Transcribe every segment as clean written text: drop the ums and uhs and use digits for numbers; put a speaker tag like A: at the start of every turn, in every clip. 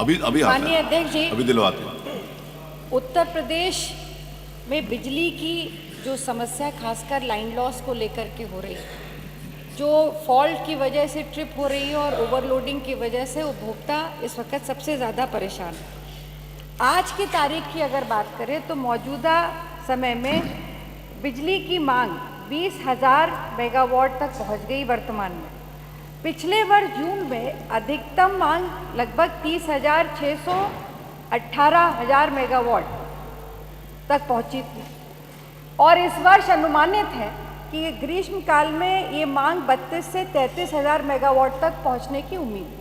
A: अभी अभी
B: माननीय अध्यक्ष जी,
A: अभी दिलवाते हैं।
B: उत्तर प्रदेश में बिजली की जो समस्या खासकर लाइन लॉस को लेकर के हो रही है, जो फॉल्ट की वजह से ट्रिप हो रही है और ओवरलोडिंग की वजह से उपभोक्ता इस वक्त सबसे ज़्यादा परेशान है। आज की तारीख की अगर बात करें तो मौजूदा समय में बिजली की मांग 20,000 मेगावाट तक पहुंच गई वर्तमान में। पिछले वर्ष जून में अधिकतम मांग लगभग 30,000 18,000 मेगावाट तक पहुंची थी और इस वर्ष अनुमानित है कि ग्रीष्मकाल में ये मांग 32 से 33,000 मेगावाट तक पहुंचने की उम्मीद है।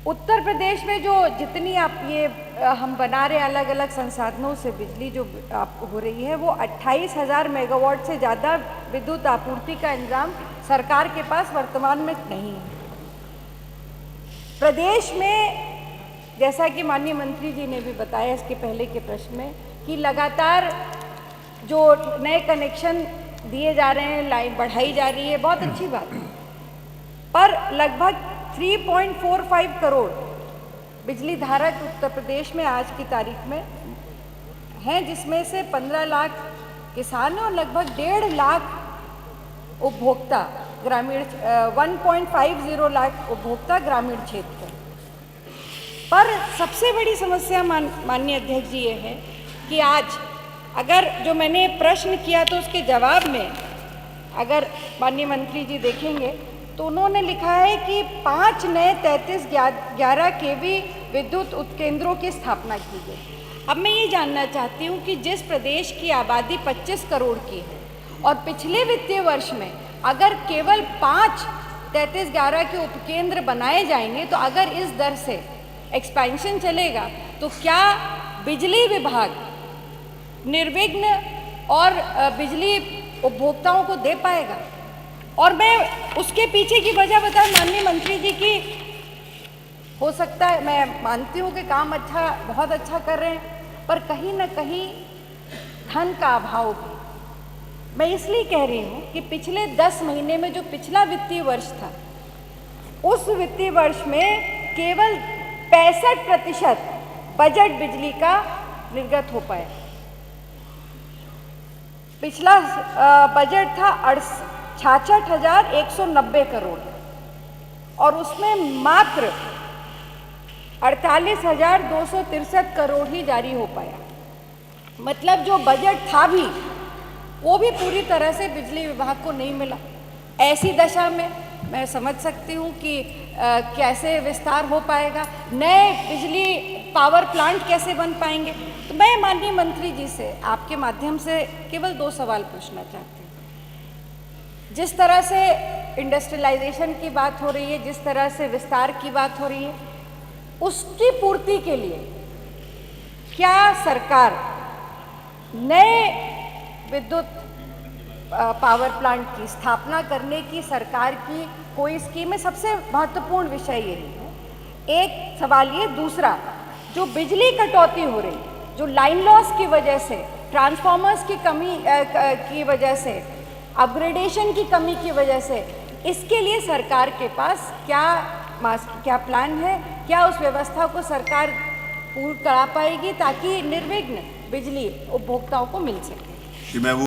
B: उत्तर प्रदेश में जो जितनी आप ये हम बना रहे अलग अलग संसाधनों से बिजली जो आप हो रही है, वो 28,000 मेगावाट से ज़्यादा विद्युत आपूर्ति का इंतजाम सरकार के पास वर्तमान में नहीं है। प्रदेश में जैसा कि माननीय मंत्री जी ने भी बताया इसके पहले के प्रश्न में कि लगातार जो नए कनेक्शन दिए जा रहे हैं, लाइन बढ़ाई जा रही है, बहुत अच्छी बात है, पर लगभग 3.45 करोड़ बिजली धारक उत्तर प्रदेश में आज की तारीख में हैं, जिसमें से 15 लाख किसान और लगभग 1.5 लाख उपभोक्ता ग्रामीण 1.50 लाख उपभोक्ता ग्रामीण क्षेत्र। पर सबसे बड़ी समस्या माननीय अध्यक्ष जी ये है कि आज अगर जो मैंने प्रश्न किया तो उसके जवाब में अगर माननीय मंत्री जी देखेंगे तो उन्होंने लिखा है कि 5 नए 3311 केवी विद्युत उपकेंद्रों की स्थापना की गई। अब मैं ये जानना चाहती हूँ कि जिस प्रदेश की आबादी 25 करोड़ की है और पिछले वित्तीय वर्ष में अगर केवल 5 3311 के उपकेंद्र बनाए जाएंगे, तो अगर इस दर से एक्सपेंशन चलेगा तो क्या बिजली विभाग निर्विघ्न और बिजली उपभोक्ताओं को दे पाएगा? और मैं उसके पीछे की वजह बताऊं माननीय मंत्री जी की, हो सकता है मैं मानती हूँ कि काम अच्छा बहुत अच्छा कर रहे हैं, पर कहीं ना कहीं धन का अभाव भी। मैं इसलिए कह रही हूँ कि पिछले 10 महीने में जो पिछला वित्तीय वर्ष था, उस वित्तीय वर्ष में केवल 65% बजट बिजली का निर्गत हो पाया। पिछला बजट था 66,190 करोड़ और उसमें मात्र 48,263 करोड़ ही जारी हो पाया। मतलब जो बजट था भी वो भी पूरी तरह से बिजली विभाग को नहीं मिला। ऐसी दशा में मैं समझ सकती हूँ कि कैसे विस्तार हो पाएगा, नए बिजली पावर प्लांट कैसे बन पाएंगे। तो मैं माननीय मंत्री जी से आपके माध्यम से केवल 2 सवाल पूछना चाहती हूँ। जिस तरह से इंडस्ट्रियलाइजेशन की बात हो रही है, जिस तरह से विस्तार की बात हो रही है, उसकी पूर्ति के लिए क्या सरकार नए विद्युत पावर प्लांट की स्थापना करने की सरकार की कोई स्कीम है? सबसे महत्वपूर्ण विषय यही है। एक सवाल ये। दूसरा, जो बिजली कटौती हो रही, जो लाइन लॉस की वजह से, ट्रांसफार्मर्स की कमी की वजह से, अपग्रेडेशन की कमी की वजह से, इसके लिए सरकार के पास क्या प्लान है? क्या उस व्यवस्था को सरकार पूर्ण करा पाएगी ताकि निर्विघ्न बिजली उपभोक्ताओं को मिल सके?